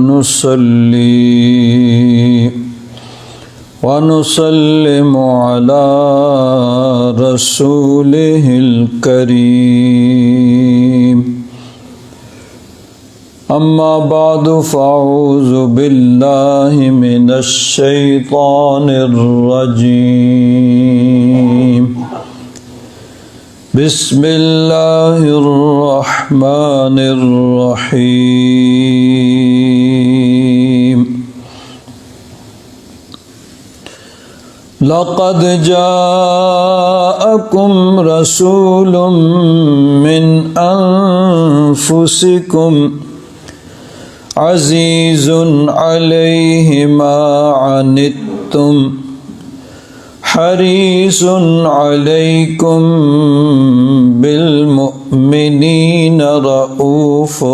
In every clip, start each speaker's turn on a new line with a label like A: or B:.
A: نصلي ونسلم على رسوله الكريم أما بعد فأعوذ بالله من الشيطان الرجيم بسم الله الرحمن الرحيم لقد جاءكم رسول من أنفسكم عزيز عليه ما عنتم حريص عليكم بالمؤمنين رؤوف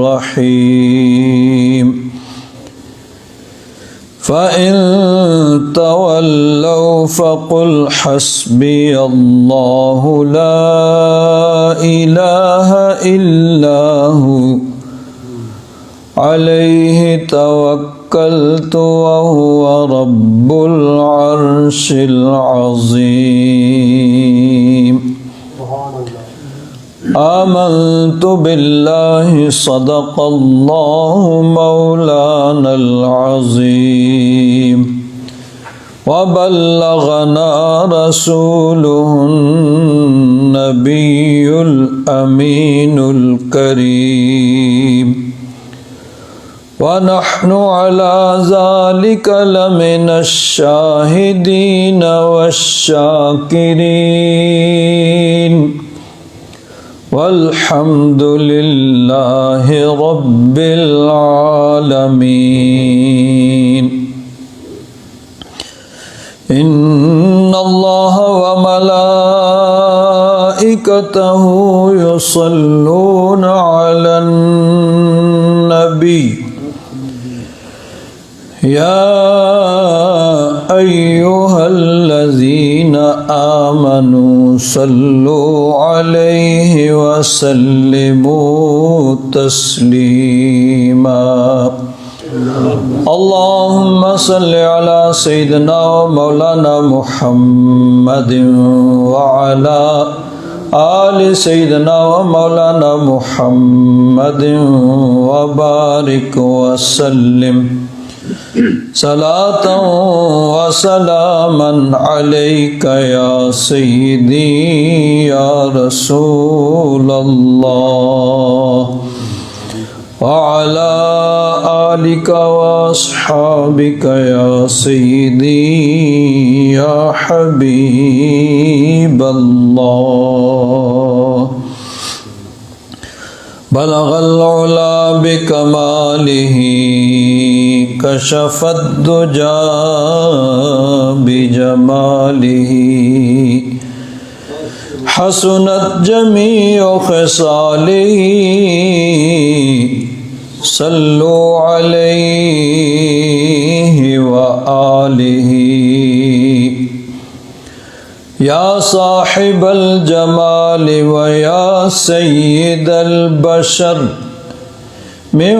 A: رحيم فإن تولوا فقل حسبي الله لا إله إلا هو عليه توكلت وهو رب العرش العظيم آمنت بالله صدق الله مولانا العظيم وبلغنا رسوله النبي الأمين الكريم ونحن على ذلك لمن الشاهدين والشاكرين والحمد لله رب العالمين إن الله وملائكته يصلون على النبي يا أيها الذين آمنوا صلوا عليه وسلموا تسليما اللهم صل على سيدنا ومولانا محمد وعلى آل سيدنا ومولانا محمد وبارك وسلم صلاة وسلاما عليك يا سيدي يا رسول الله وعلى آلك وأصحابك يا سيدي يا حبيب الله بلغ العلا بكماله كشف الدجى بجماله حسنت جميع خصاله صلوا عليه وآله يا صاحب الجمال ويا سيد البشر من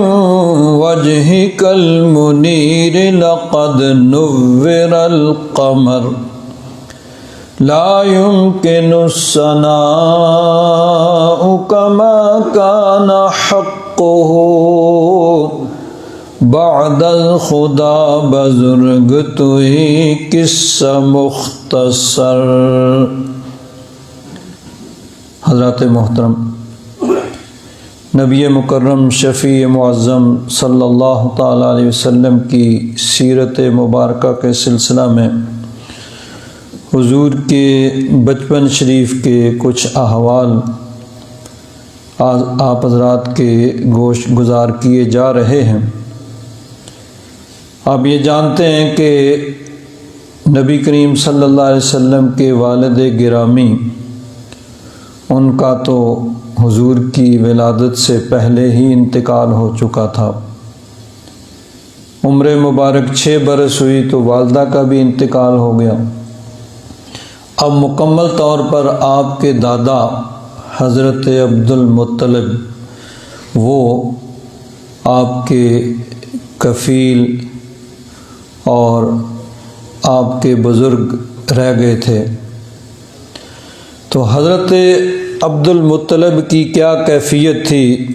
A: وجهك المنير لقد نور القمر لا يمكن الثناء كما كان حقه بعد الخدا بزرگ تو ہی قصہ مختصر۔ حضرات محترم، نبی مکرم شفیع معظم صلی اللہ تعالیٰ علیہ وسلم کی سیرت مبارکہ کے سلسلہ میں حضور کے بچپن شریف کے کچھ احوال آپ حضرات کے گوش گزار کیے جا رہے ہیں۔ آپ یہ جانتے ہیں کہ نبی کریم صلی اللہ علیہ وسلم کے والد گرامی، ان کا تو حضور کی ولادت سے پہلے ہی انتقال ہو چکا تھا۔ عمر مبارک 6 برس ہوئی تو والدہ کا بھی انتقال ہو گیا۔ اب مکمل طور پر آپ کے دادا حضرت عبد المطلب وہ آپ کے کفیل اور آپ کے بزرگ رہ گئے تھے، تو حضرت عبد المطلب کی کیا کیفیت تھی؟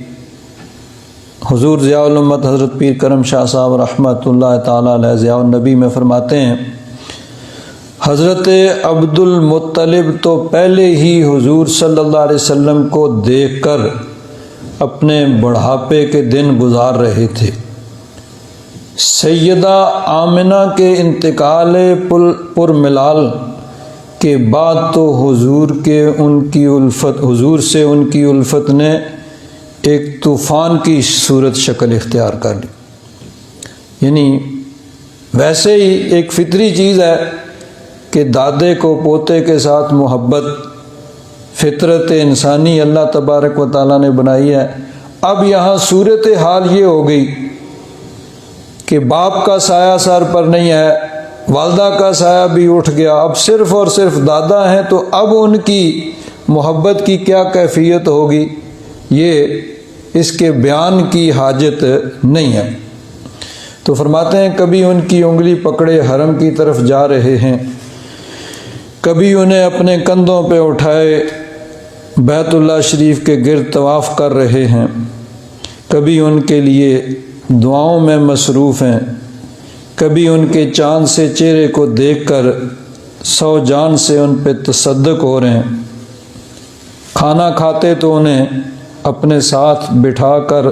A: حضور ضیاء الامت حضرت پیر کرم شاہ صاحب رحمۃ اللہ تعالیٰ علیہ ضیاء النبی میں فرماتے ہیں، حضرت عبد المطلب تو پہلے ہی حضور صلی اللہ علیہ وسلم کو دیکھ کر اپنے بڑھاپے کے دن گزار رہے تھے۔ سیدہ آمنہ کے انتقال پر ملال کے بعد تو حضور سے ان کی الفت نے ایک طوفان کی صورت شکل اختیار کر لی۔ یعنی ویسے ہی ایک فطری چیز ہے کہ دادے کو پوتے کے ساتھ محبت، فطرت انسانی اللہ تبارک و تعالیٰ نے بنائی ہے۔ اب یہاں صورت حال یہ ہو گئی کہ باپ کا سایہ سر پر نہیں ہے، والدہ کا سایہ بھی اٹھ گیا، اب صرف اور صرف دادا ہیں، تو اب ان کی محبت کی کیا کیفیت ہوگی، یہ اس کے بیان کی حاجت نہیں ہے۔ تو فرماتے ہیں کبھی ان کی انگلی پکڑے حرم کی طرف جا رہے ہیں، کبھی انہیں اپنے کندھوں پہ اٹھائے بیت اللہ شریف کے گرد طواف کر رہے ہیں، کبھی ان کے لیے دعاؤں میں مصروف ہیں، کبھی ان کے چاند سے چہرے کو دیکھ کر 100 جان سے ان پہ تصدق ہو رہے ہیں۔ کھانا کھاتے تو انہیں اپنے ساتھ بٹھا کر،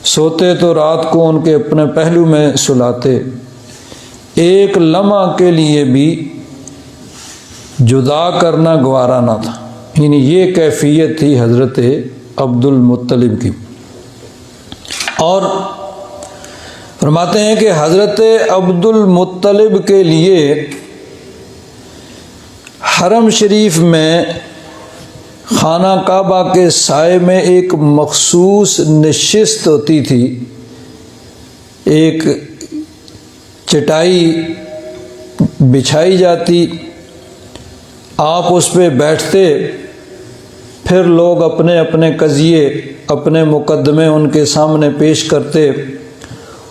A: سوتے تو رات کو ان کے اپنے پہلو میں سلاتے، ایک لمحہ کے لیے بھی جدا کرنا گوارا نہ تھا۔ یعنی یہ کیفیت تھی حضرت عبد المطلب کی۔ اور فرماتے ہیں کہ حضرت عبد المطلب کے لیے حرم شریف میں خانہ کعبہ کے سائے میں ایک مخصوص نشست ہوتی تھی، ایک چٹائی بچھائی جاتی، آپ اس پہ بیٹھتے، پھر لوگ اپنے اپنے قضیے، اپنے مقدمے ان کے سامنے پیش کرتے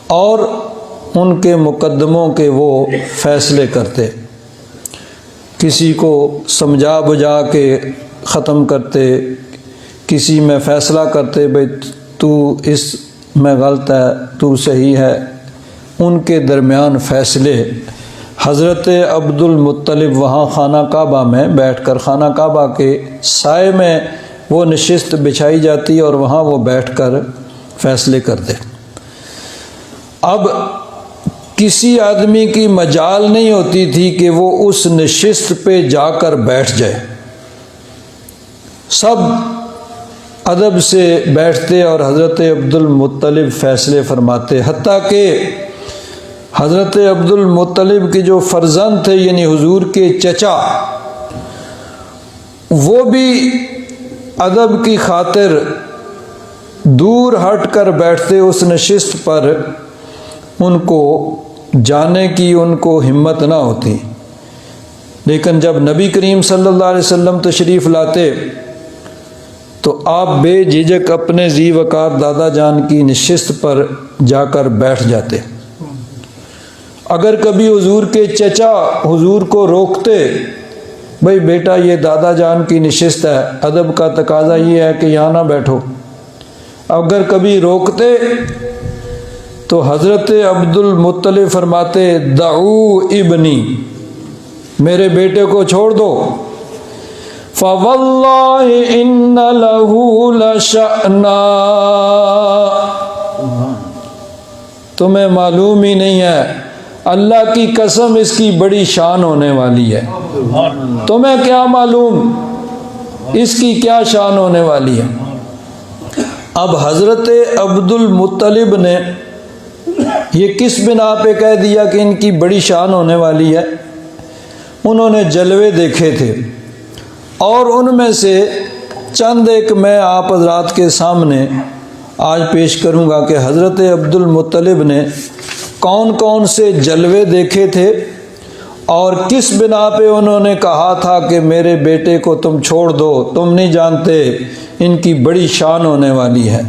A: اور ان کے مقدموں کے وہ فیصلے کرتے، کسی کو سمجھا بجھا کے ختم کرتے، کسی میں فیصلہ کرتے بھئی تو اس میں غلط ہے، تو صحیح ہے، ان کے درمیان فیصلے۔ حضرت عبد المطلب وہاں خانہ کعبہ میں بیٹھ کر، خانہ کعبہ کے سائے میں وہ نشست بچھائی جاتی اور وہاں وہ بیٹھ کر فیصلے کرتے۔ اب کسی آدمی کی مجال نہیں ہوتی تھی کہ وہ اس نشست پہ جا کر بیٹھ جائے، سب ادب سے بیٹھتے اور حضرت عبد المطلب فیصلے فرماتے، حتیٰ کہ حضرت عبد المطلب کے جو فرزند تھے یعنی حضور کے چچا، وہ بھی ادب کی خاطر دور ہٹ کر بیٹھتے اس نشست پر، ان کو جانے کی ان کو ہمت نہ ہوتی۔ لیکن جب نبی کریم صلی اللہ علیہ وسلم تشریف لاتے تو آپ بے جھجک اپنے ذی وقار دادا جان کی نشست پر جا کر بیٹھ جاتے۔ اگر کبھی حضور کے چچا حضور کو روکتے، بھئی بیٹا یہ دادا جان کی نشست ہے، ادب کا تقاضا یہ ہے کہ یہاں نہ بیٹھو، اگر کبھی روکتے تو حضرت عبد المطلب فرماتے دعو ابنی، میرے بیٹے کو چھوڑ دو، فواللہ ان لہ لشأنا، تمہیں معلوم ہی نہیں ہے، اللہ کی قسم اس کی بڑی شان ہونے والی ہے، تمہیں کیا معلوم اس کی کیا شان ہونے والی ہے۔ اب حضرت عبد المطلب نے یہ کس بنا پہ کہہ دیا کہ ان کی بڑی شان ہونے والی ہے؟ انہوں نے جلوے دیکھے تھے، اور ان میں سے چند ایک میں آپ حضرات کے سامنے آج پیش کروں گا کہ حضرت عبد المطلب نے کون کون سے جلوے دیکھے تھے اور کس بنا پہ انہوں نے کہا تھا کہ میرے بیٹے کو تم چھوڑ دو، تم نہیں جانتے ان کی بڑی شان ہونے والی ہے۔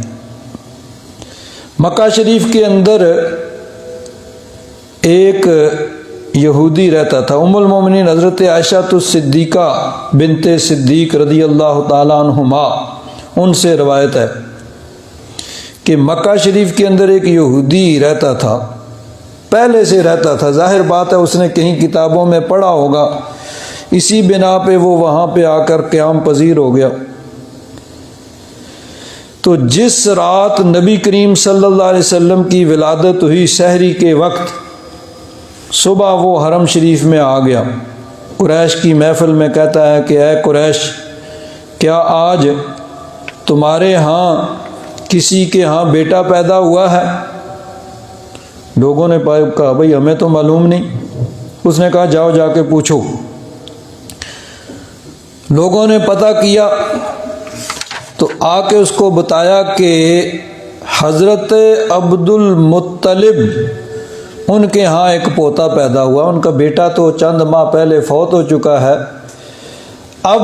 A: مکہ شریف کے اندر ایک یہودی رہتا تھا. ام المومنین حضرت عائشہ الصدیقہ بنت صدیق رضی اللہ تعالیٰ عنہما ان سے روایت ہے کہ مکہ شریف کے اندر ایک یہودی رہتا تھا، پہلے سے رہتا تھا. ظاہر بات ہے اس نے کہیں کتابوں میں پڑھا ہوگا، اسی بنا پہ وہ وہاں پہ آ کر قیام پذیر ہو گیا. تو جس رات نبی کریم صلی اللہ علیہ وسلم کی ولادت ہوئی سحری کے وقت، صبح وہ حرم شریف میں آ گیا. قریش کی محفل میں کہتا ہے کہ اے قریش، کیا آج تمہارے ہاں کسی کے ہاں بیٹا پیدا ہوا ہے؟ لوگوں نے کہا بھئی ہمیں تو معلوم نہیں. اس نے کہا جاؤ جا کے پوچھو. لوگوں نے پتہ کیا تو آ کے اس کو بتایا کہ حضرت عبد المطلب ان کے ہاں ایک پوتا پیدا ہوا. ان کا بیٹا تو چند ماہ پہلے فوت ہو چکا ہے، اب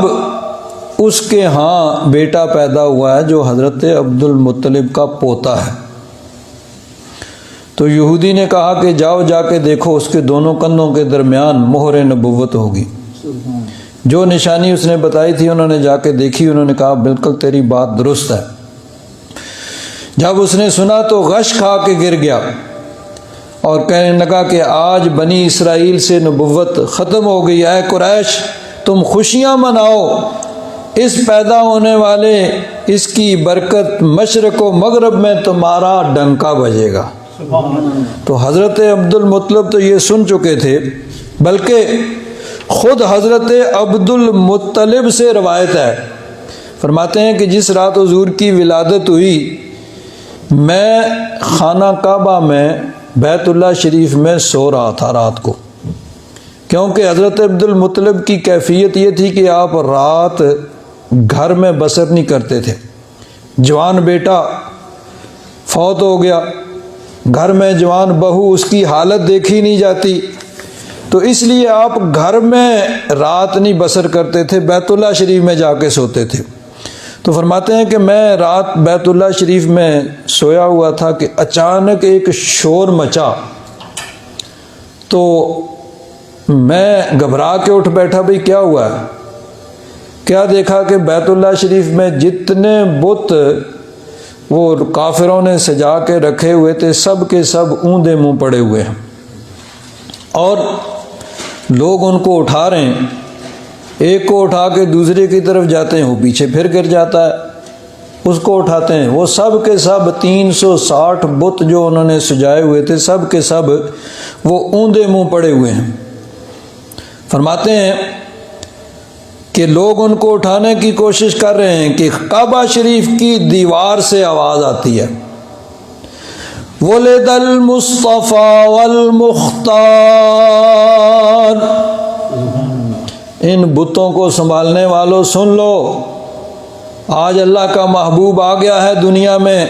A: اس کے ہاں بیٹا پیدا ہوا ہے جو حضرت عبد المطلب کا پوتا ہے. تو یہودی نے کہا کہ جاؤ جا کے دیکھو، اس کے دونوں کندھوں کے درمیان مہر نبوت ہوگی. جو نشانی اس نے بتائی تھی انہوں نے جا کے دیکھی، انہوں نے کہا بالکل تیری بات درست ہے. جب اس نے سنا تو غش کھا کے گر گیا اور کہنے لگا کہ آج بنی اسرائیل سے نبوت ختم ہو گئی. اے قریش، تم خوشیاں مناؤ، اس پیدا ہونے والے اس کی برکت مشرق و مغرب میں تمہارا ڈنکا بجے گا. تو حضرت عبد المطلب تو یہ سن چکے تھے، بلکہ خود حضرت عبد المطلب سے روایت ہے، فرماتے ہیں کہ جس رات حضور کی ولادت ہوئی میں خانہ کعبہ میں بیت اللہ شریف میں سو رہا تھا رات کو، کیونکہ حضرت عبد المطلب کی کیفیت یہ تھی کہ آپ رات گھر میں بسر نہیں کرتے تھے. جوان بیٹا فوت ہو گیا، گھر میں جوان بہو، اس کی حالت دیکھی نہیں جاتی، تو اس لیے آپ گھر میں رات نہیں بسر کرتے تھے، بیت اللہ شریف میں جا کے سوتے تھے. تو فرماتے ہیں کہ میں رات بیت اللہ شریف میں سویا ہوا تھا کہ اچانک ایک شور مچا، تو میں گھبرا کے اٹھ بیٹھا، بھئی کیا ہوا ہے؟ کیا دیکھا کہ بیت اللہ شریف میں جتنے بت وہ کافروں نے سجا کے رکھے ہوئے تھے سب کے سب اوندے منہ پڑے ہوئے ہیں، اور لوگ ان کو اٹھا رہے ہیں. ایک کو اٹھا کے دوسرے کی طرف جاتے ہیں، وہ پیچھے پھر گر جاتا ہے، اس کو اٹھاتے ہیں. وہ سب کے سب 360 بت جو انہوں نے سجائے ہوئے تھے سب کے سب وہ اوندے منہ پڑے ہوئے ہیں. فرماتے ہیں کہ لوگ ان کو اٹھانے کی کوشش کر رہے ہیں کہ کعبہ شریف کی دیوار سے آواز آتی ہے، ولد المصطفیٰ والمختار. ان بتوں کو سنبھالنے والوں سن لو، آج اللہ کا محبوب آ گیا ہے دنیا میں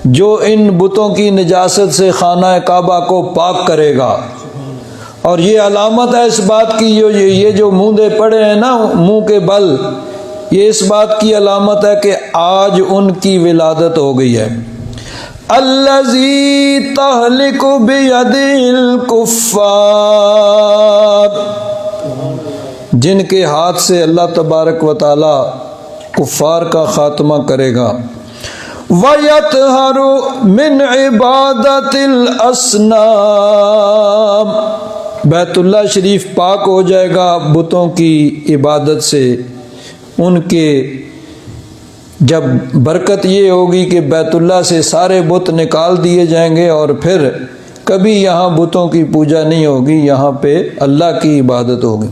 A: جو ان بتوں کی نجاست سے خانہ کعبہ کو پاک کرے گا. اور یہ علامت ہے اس بات کی، یہ جو موندے پڑے ہیں نا منہ کے بل، یہ اس بات کی علامت ہے کہ آج ان کی ولادت ہو گئی ہے. الذی تہلک بیدہ الکفار، جن کے ہاتھ سے اللہ تبارک و تعالی کفار کا خاتمہ کرے گا. وَيَطْهَرُ مِنْ عِبَادَةِ الْأَصْنَامِ، بیت اللہ شریف پاک ہو جائے گا بتوں کی عبادت سے. ان کے جب برکت یہ ہوگی کہ بیت اللہ سے سارے بت نکال دیے جائیں گے اور پھر کبھی یہاں بتوں کی پوجا نہیں ہوگی، یہاں پہ اللہ کی عبادت ہوگی.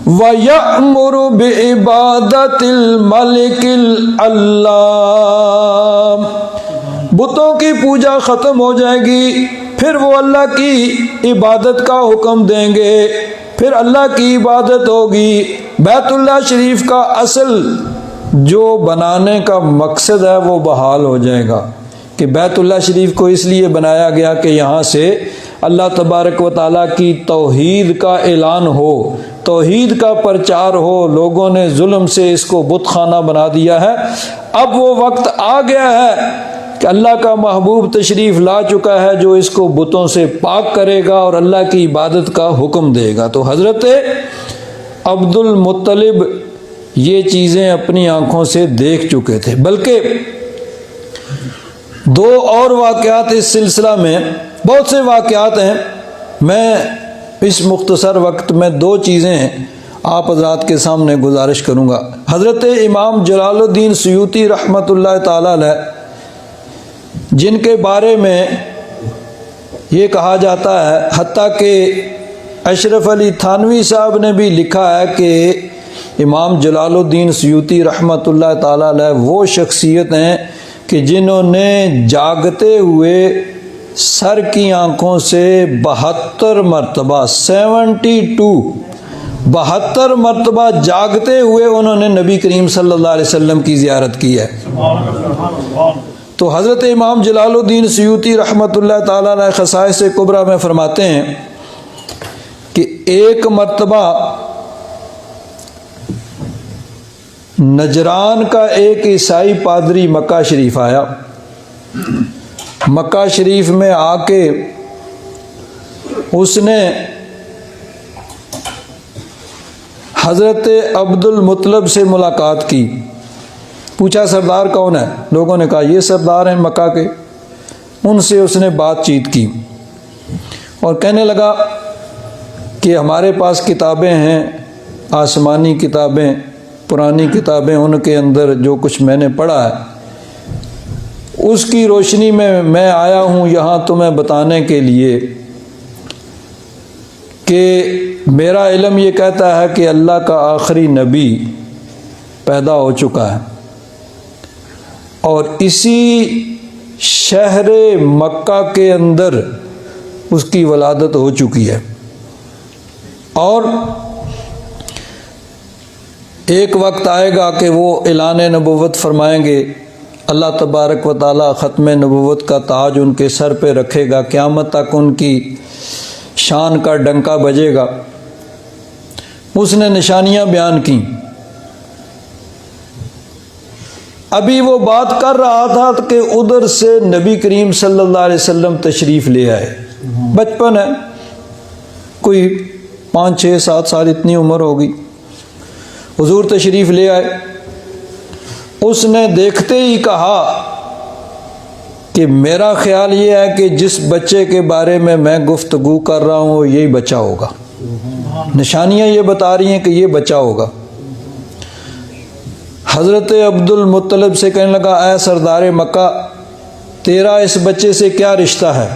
A: وَيَأْمُرُ بِعِبَادَةِ الْمَلِكِ الْعَلَّامِ، بتوں کی پوجا ختم ہو جائے گی، پھر وہ اللہ کی عبادت کا حکم دیں گے، پھر اللہ کی عبادت ہوگی. بیت اللہ شریف کا اصل جو بنانے کا مقصد ہے وہ بحال ہو جائے گا کہ بیت اللہ شریف کو اس لیے بنایا گیا کہ یہاں سے اللہ تبارک و تعالیٰ کی توحید کا اعلان ہو، توحید کا پرچار ہو. لوگوں نے ظلم سے اس کو بت خانہ بنا دیا ہے. اب وہ وقت آ گیا ہے کہ اللہ کا محبوب تشریف لا چکا ہے جو اس کو بتوں سے پاک کرے گا اور اللہ کی عبادت کا حکم دے گا۔ تو حضرت عبد المطلب یہ چیزیں اپنی آنکھوں سے دیکھ چکے تھے، بلکہ دو اور واقعات اس سلسلہ میں، بہت سے واقعات ہیں، میں اس مختصر وقت میں دو چیزیں آپ حضرات کے سامنے گزارش کروں گا۔ حضرت امام جلال الدین سیوطی رحمۃ اللہ تعالی علیہ، جن کے بارے میں یہ کہا جاتا ہے، حتیٰ کہ اشرف علی تھانوی صاحب نے بھی لکھا ہے کہ امام جلال الدین سیوطی رحمۃ اللہ تعالی علیہ وہ شخصیت ہیں کہ جنہوں نے جاگتے ہوئے سر کی آنکھوں سے 72 مرتبہ 72 مرتبہ جاگتے ہوئے انہوں نے نبی کریم صلی اللہ علیہ وسلم کی زیارت کی ہے۔ تو حضرت امام جلال الدین سیوطی رحمۃ اللہ تعالیٰ علیہ خصائص کبریٰ میں فرماتے ہیں کہ ایک مرتبہ نجران کا ایک عیسائی پادری مکہ شریف آیا۔ مکہ شریف میں آ کے اس نے حضرت عبد المطلب سے ملاقات کی، پوچھا سردار کون ہے؟ لوگوں نے کہا یہ سردار ہیں مکہ کے۔ ان سے اس نے بات چیت کی اور کہنے لگا کہ ہمارے پاس کتابیں ہیں، آسمانی کتابیں، پرانی کتابیں، ان کے اندر جو کچھ میں نے پڑھا ہے اس کی روشنی میں آیا ہوں یہاں تمہیں بتانے کے لیے کہ میرا علم یہ کہتا ہے کہ اللہ کا آخری نبی پیدا ہو چکا ہے اور اسی شہر مکہ کے اندر اس کی ولادت ہو چکی ہے، اور ایک وقت آئے گا کہ وہ اعلان نبوت فرمائیں گے، اللہ تبارک و تعالی ختم نبوت کا تاج ان کے سر پہ رکھے گا، قیامت تک ان کی شان کا ڈنکا بجے گا۔ اس نے نشانیاں بیان کی۔ ابھی وہ بات کر رہا تھا کہ ادھر سے نبی کریم صلی اللہ علیہ وسلم تشریف لے آئے۔ بچپن ہے، کوئی 5 6 7 سال اتنی عمر ہوگی، حضور تشریف لے آئے۔ اس نے دیکھتے ہی کہا کہ میرا خیال یہ ہے کہ جس بچے کے بارے میں گفتگو کر رہا ہوں وہ یہی بچہ ہوگا، نشانیاں یہ بتا رہی ہیں کہ یہ بچہ ہوگا۔ حضرت عبد المطلب سے کہنے لگا، اے سردار مکہ، تیرا اس بچے سے کیا رشتہ ہے؟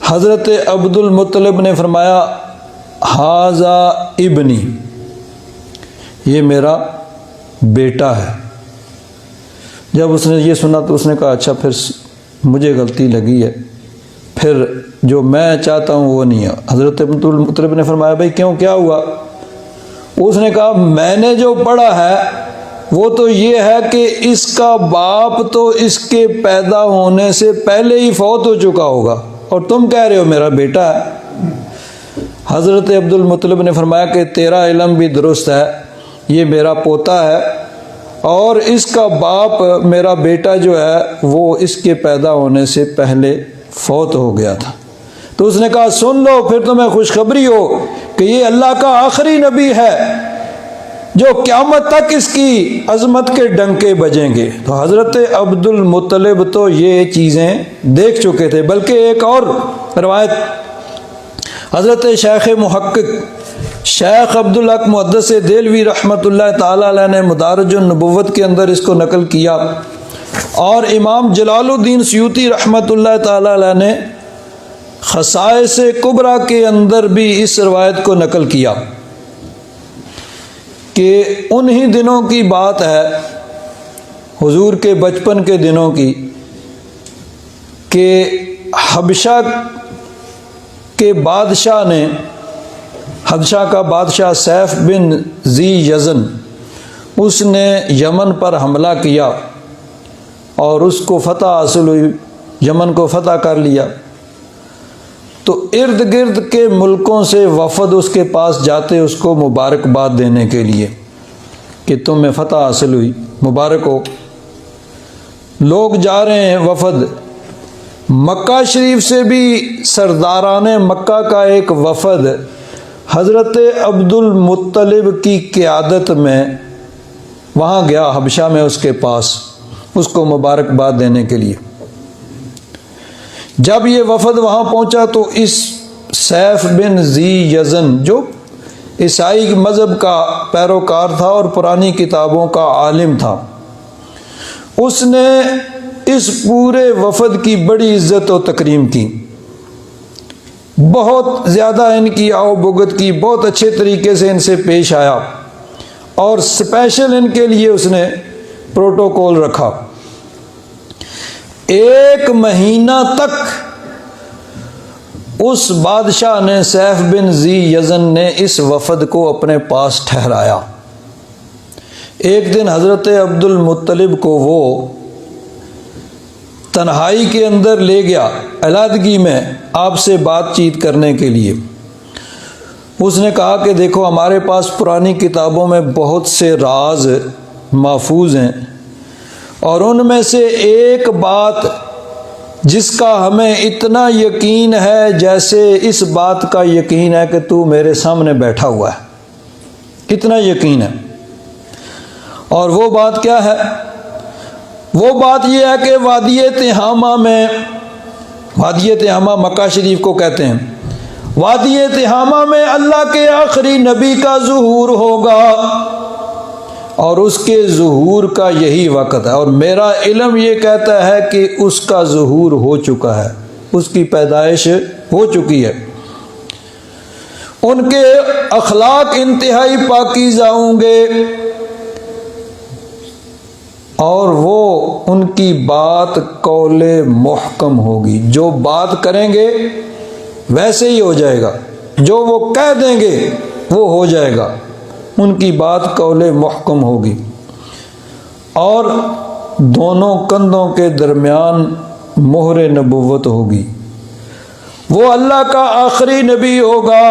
A: حضرت عبد المطلب نے فرمایا، ھذا ابنی، یہ میرا بیٹا ہے۔ جب اس نے یہ سنا تو اس نے کہا اچھا پھر مجھے غلطی لگی ہے، پھر جو میں چاہتا ہوں وہ نہیں ہے۔ حضرت عبد المطلب نے فرمایا بھائی کیوں، کیا ہوا؟ اس نے کہا میں نے جو پڑھا ہے وہ تو یہ ہے کہ اس کا باپ تو اس کے پیدا ہونے سے پہلے ہی فوت ہو چکا ہوگا، اور تم کہہ رہے ہو میرا بیٹا ہے۔ حضرت عبد المطلب نے فرمایا کہ تیرا علم بھی درست ہے، یہ میرا پوتا ہے اور اس کا باپ میرا بیٹا جو ہے وہ اس کے پیدا ہونے سے پہلے فوت ہو گیا تھا۔ تو اس نے کہا سن لو، پھر تمہیں خوشخبری ہو کہ یہ اللہ کا آخری نبی ہے جو قیامت تک اس کی عظمت کے ڈنکے بجیں گے۔ تو حضرت عبد المطلب تو یہ چیزیں دیکھ چکے تھے۔ بلکہ ایک اور روایت حضرت شیخ محقق شیخ عبدالحق محدث دہلوی رحمۃ اللہ تعالی علیہ نے مدارج النبوت کے اندر اس کو نقل کیا، اور امام جلال الدین سیوطی رحمۃ اللہ تعالی علیہ نے خصائص کبریٰ کے اندر بھی اس روایت کو نقل کیا کہ انہی دنوں کی بات ہے، حضور کے بچپن کے دنوں کی، کہ حبشہ کے بادشاہ نے، حبشہ کا بادشاہ سیف بن ذی یزن، اس نے یمن پر حملہ کیا اور اس کو فتح حاصل ہوئی، یمن کو فتح کر لیا۔ تو ارد گرد کے ملکوں سے وفد اس کے پاس جاتے اس کو مبارکباد دینے کے لیے کہ تمہیں فتح حاصل ہوئی، مبارک ہو۔ لوگ جا رہے ہیں وفد، مکہ شریف سے بھی سرداران مکہ کا ایک وفد حضرت عبد المطلب کی قیادت میں وہاں گیا، حبشہ میں اس کے پاس، اس کو مبارکباد دینے کے لیے۔ جب یہ وفد وہاں پہنچا تو اس سیف بن ذی یزن، جو عیسائی مذہب کا پیروکار تھا اور پرانی کتابوں کا عالم تھا، اس نے اس پورے وفد کی بڑی عزت و تکریم کی، بہت زیادہ ان کی آؤ بھگت کی، بہت اچھے طریقے سے ان سے پیش آیا، اور اسپیشل ان کے لیے اس نے پروٹوکول رکھا۔ 1 مہینہ تک اس بادشاہ نے، سیف بن ذی یزن نے، اس وفد کو اپنے پاس ٹھہرایا۔ ایک دن حضرت عبد المطلب کو وہ تنہائی کے اندر لے گیا، علیحدگی میں آپ سے بات چیت کرنے کے لیے۔ اس نے کہا کہ دیکھو، ہمارے پاس پرانی کتابوں میں بہت سے راز محفوظ ہیں، اور ان میں سے ایک بات جس کا ہمیں اتنا یقین ہے جیسے اس بات کا یقین ہے کہ تو میرے سامنے بیٹھا ہوا ہے، اتنا یقین ہے۔ اور وہ بات کیا ہے؟ وہ بات یہ ہے کہ وادی تہامہ میں، وادی تہامہ مکہ شریف کو کہتے ہیں، وادی تہامہ میں اللہ کے آخری نبی کا ظہور ہوگا، اور اس کے ظہور کا یہی وقت ہے، اور میرا علم یہ کہتا ہے کہ اس کا ظہور ہو چکا ہے، اس کی پیدائش ہو چکی ہے۔ ان کے اخلاق انتہائی پاکیزہ ہوں گے، اور وہ ان کی بات قول محکم ہوگی، جو بات کریں گے ویسے ہی ہو جائے گا، جو وہ کہہ دیں گے وہ ہو جائے گا، ان کی بات قول محکم ہوگی، اور دونوں کندھوں کے درمیان مہر نبوت ہوگی۔ وہ اللہ کا آخری نبی ہوگا،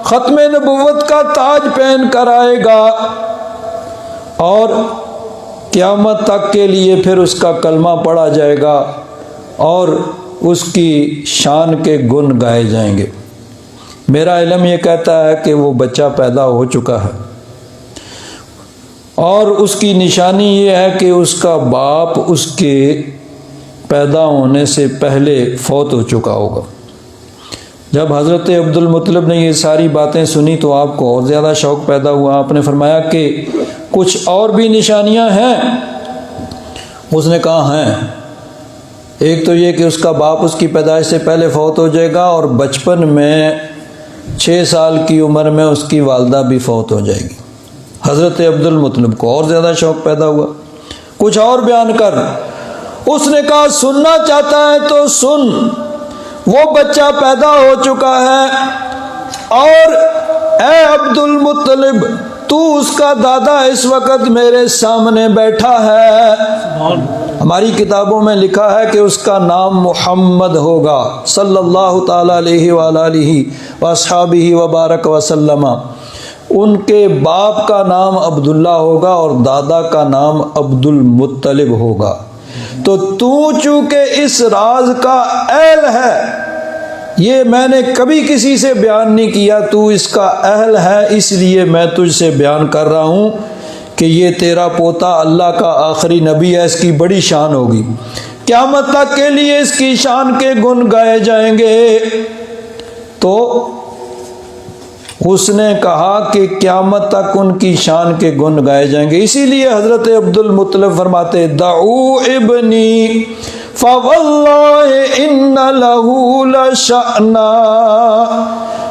A: ختم نبوت کا تاج پہن کر آئے گا، اور قیامت تک کے لیے پھر اس کا کلمہ پڑھا جائے گا، اور اس کی شان کے گن گائے جائیں گے۔ میرا علم یہ کہتا ہے کہ وہ بچہ پیدا ہو چکا ہے، اور اس کی نشانی یہ ہے کہ اس کا باپ اس کے پیدا ہونے سے پہلے فوت ہو چکا ہوگا۔ جب حضرت عبد المطلب نے یہ ساری باتیں سنی تو آپ کو اور زیادہ شوق پیدا ہوا۔ آپ نے فرمایا کہ کچھ اور بھی نشانیاں ہیں؟ اس نے کہا ہیں، ایک تو یہ کہ اس کا باپ اس کی پیدائش سے پہلے فوت ہو جائے گا، اور بچپن میں 6 سال کی عمر میں اس کی والدہ بھی فوت ہو جائے گی۔ حضرت عبد المطلب کو اور زیادہ شوق پیدا ہوا، کچھ اور بیان کر۔ اس نے کہا سننا چاہتا ہے تو سن، وہ بچہ پیدا ہو چکا ہے، اور اے عبد المطلب تو اس کا دادا اس وقت میرے سامنے بیٹھا ہے۔ ہماری کتابوں میں لکھا ہے کہ اس کا نام محمد ہوگا صلی اللہ تعالی علیہ وآلہ واصحابہ وبارک وسلم۔ ان کے باپ کا نام عبداللہ ہوگا اور دادا کا نام عبد المطلب ہوگا۔ تو چونکہ اس راز کا اہل ہے، یہ میں نے کبھی کسی سے بیان نہیں کیا، تو اس کا اہل ہے، اس لیے میں تجھ سے بیان کر رہا ہوں کہ یہ تیرا پوتا اللہ کا آخری نبی ہے، اس کی بڑی شان ہوگی، قیامت تک کے لیے اس کی شان کے گن گائے جائیں گے۔ تو اس نے کہا کہ قیامت تک ان کی شان کے گن گائے جائیں گے، اسی لیے حضرت عبد المطلب فرماتے دعو ابنی فواللہ ان لہ لشأنا،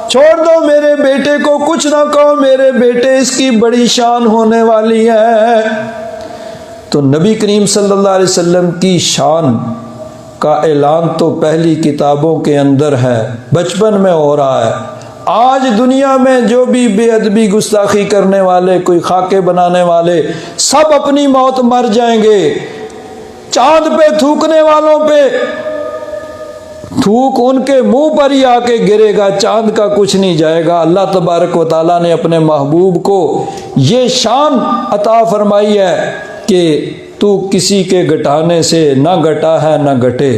A: چھوڑ دو میرے بیٹے کو، کچھ نہ کہو میرے بیٹے، اس کی بڑی شان ہونے والی ہے۔ تو نبی کریم صلی اللہ علیہ وسلم کی شان کا اعلان تو پہلی کتابوں کے اندر ہے، بچپن میں ہو رہا ہے۔ آج دنیا میں جو بھی بے ادبی گستاخی کرنے والے، کوئی خاکے بنانے والے، سب اپنی موت مر جائیں گے۔ چاند پہ تھوکنے والوں پہ تھوک ان کے منہ پر ہی آ کے گرے گا، چاند کا کچھ نہیں جائے گا۔ اللہ تبارک و تعالیٰ نے اپنے محبوب کو یہ شان عطا فرمائی ہے کہ تو کسی کے گھٹانے سے نہ گھٹا ہے نہ گھٹے،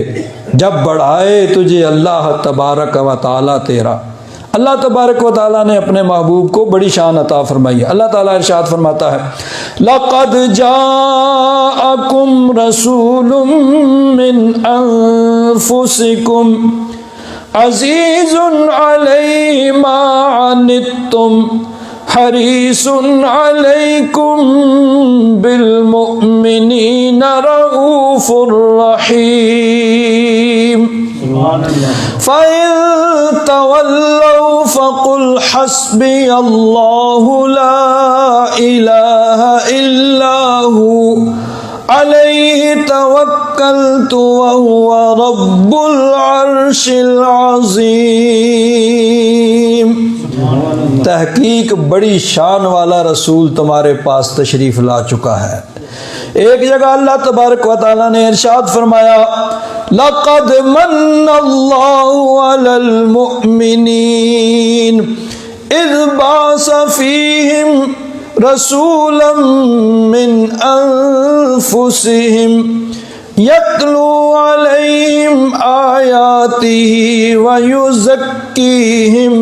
A: جب بڑھائے تجھے اللہ تبارک و تعالیٰ تیرا۔ اللہ تبارک و تعالیٰ نے اپنے محبوب کو بڑی شان عطا فرمائی ہے۔ اللہ تعالیٰ ارشاد فرماتا ہے لَقَدْ جَاءَكُمْ رَسُولٌ مِّنْ أَنفُسِكُمْ عَزِيزٌ عَلَيْهِ مَا عَنِتُّمْ حَرِيصٌ عَلَيْكُمْ بِالْمُؤْمِنِينَ رَءُوفٌ رَحِيمٌ فَإِن تَوَلَّوْا فَقُلْ حَسْبِيَ اللَّهُ لَا إِلَٰهَ إِلَّا هُوَ عَلَيْهِ تَوَكَّلْتُ وَهُوَ رَبُّ الْعَرْشِ الْعَظِيمِ۔ تحقیق بڑی شان والا رسول تمہارے پاس تشریف لا چکا ہے۔ ایک جگہ اللہ تبارک و تعالیٰ نے ارشاد فرمایا لَقَدْ مَنَّ اللَّهُ عَلَى الْمُؤْمِنِينَ إِذْ بَعَثَ فِيهِمْ رَسُولًا مِّنْ أَنفُسِهِمْ يَتْلُو عَلَيْهِمْ آيَاتِهِ وَيُزَكِّيهِمْ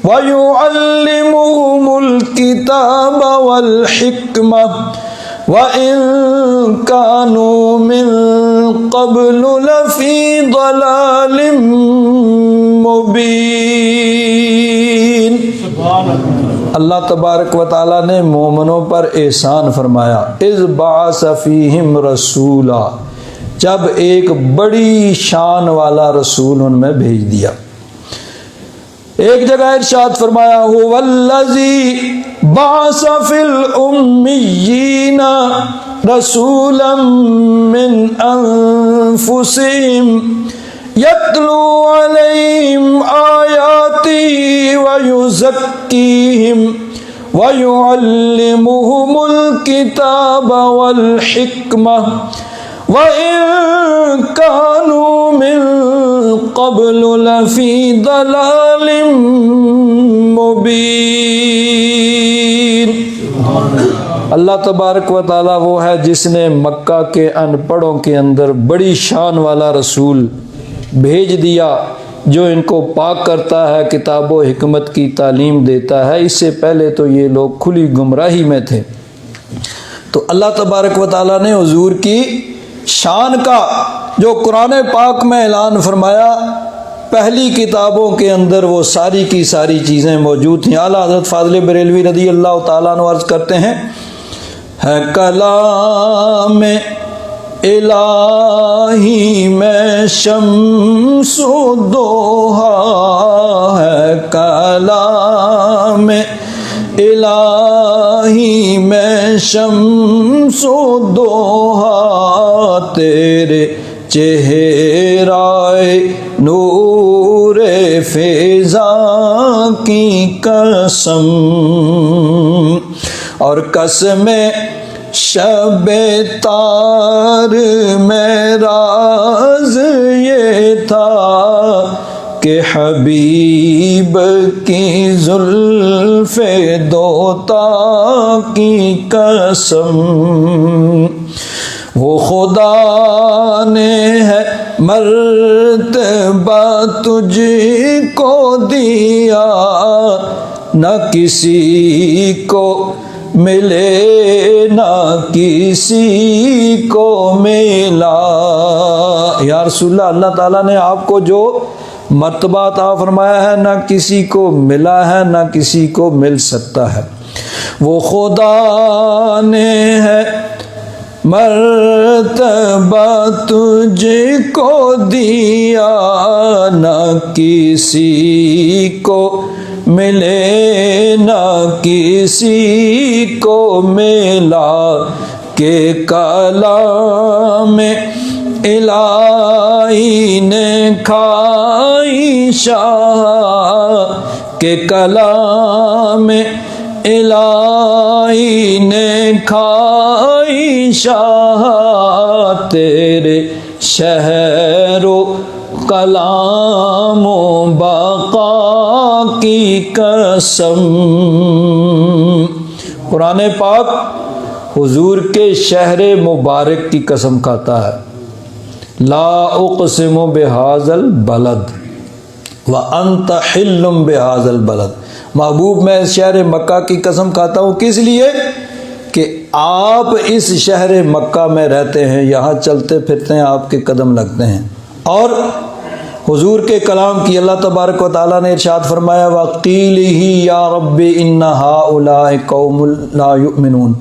A: وَيُعَلِّمُهُمُ الْكِتَابَ وَالْحِكْمَةَ وَإِن كَانُوا مِن قَبْلُ لَفِي ضَلَالٍ مُبِينٍ۔ اللہ تبارک و تعالیٰ نے مومنوں پر احسان فرمایا اذ بعث فیہم رسولا، جب ایک بڑی شان والا رسول ان میں بھیج دیا۔ ایک جگہ ارشاد فرمایا هو الذی بعث فی الامیین رسولا من انفسہم یتلو علیہم آیاتہ ویزکیہم ویعلمہم الکتاب والحکمہ وَإِن كَانُوا مِن قَبْلُ لَفِي ضَلَالٍ مُبِينٍ۔ اللہ تبارک و تعالیٰ وہ ہے جس نے مکہ کے ان پڑھوں کے اندر بڑی شان والا رسول بھیج دیا جو ان کو پاک کرتا ہے، کتاب و حکمت کی تعلیم دیتا ہے۔ اس سے پہلے تو یہ لوگ کھلی گمراہی میں تھے۔ تو اللہ تبارک و تعالیٰ نے حضور کی شان کا جو قرآن پاک میں اعلان فرمایا، پہلی کتابوں کے اندر وہ ساری کی ساری چیزیں موجود تھیں۔ اعلیٰ حضرت فاضل بریلوی رضی اللہ تعالیٰ عنہ عرض کرتے ہیں ہے کلام الہی میں شمس و دوحا، ہے کلام الہی میں شمس و دوحا، تیرے چہرائے نور فیضاں کی قسم، اور قسم شب تار میں راز یہ تھا کہ حبیب کی زلف دوتا کی قسم، وہ خدا نے ہے مرتبہ تجھ کو دیا، نہ کسی کو ملے نہ کسی کو ملا۔ یا رسول اللہ، اللہ تعالیٰ نے آپ کو جو مرتبہ عطا فرمایا ہے نہ کسی کو ملا ہے نہ کسی کو مل سکتا ہے۔ وہ خدا نے ہے مرتبہ تجھ کو دیا، نہ کسی کو ملے نہ کسی کو ملا، کہ کلام الہی نے کھائی شاہ، کہ کلام الہی نے کھائی شاہ، تیرے شہر و کلام و بقا کی قسم۔ قرآن پاک حضور کے شہر مبارک کی قسم کھاتا ہے، لا اقسم بہذا البلد وانت حل بہذا البلد، محبوب میں اس شہر مکہ کی قسم کھاتا ہوں، کس لیے کہ آپ اس شہر مکہ میں رہتے ہیں، یہاں چلتے پھرتے ہیں، آپ کے قدم لگتے ہیں۔ اور حضور کے کلام کی اللہ تبارک و تعالیٰ نے ارشاد فرمایا وَقِيلِهِ يَا رَبِّ إِنَّ هَؤُلَاءِ قَوْمٌ لَا يُؤْمِنُونَ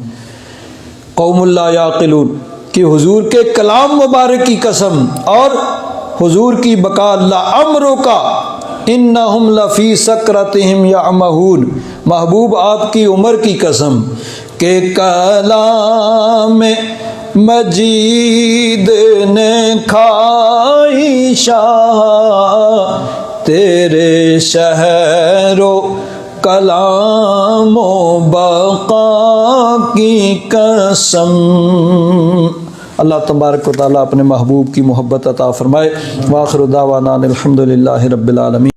A: قوم لا یعقلون، کہ حضور کے کلام مبارک کی قسم اور حضور کی بقا لعمرک انہم لفی سکرتہم یعمہون، محبوب آپ کی عمر کی قسم کہ کلام مجید نے کھائی شاہ تیرے شہر و کلام و بقا کی قسم۔ اللہ تبارک و تعالیٰ اپنے محبوب کی محبت عطا فرمائے۔ وآخر دعوانا الحمد للہ رب العالمین۔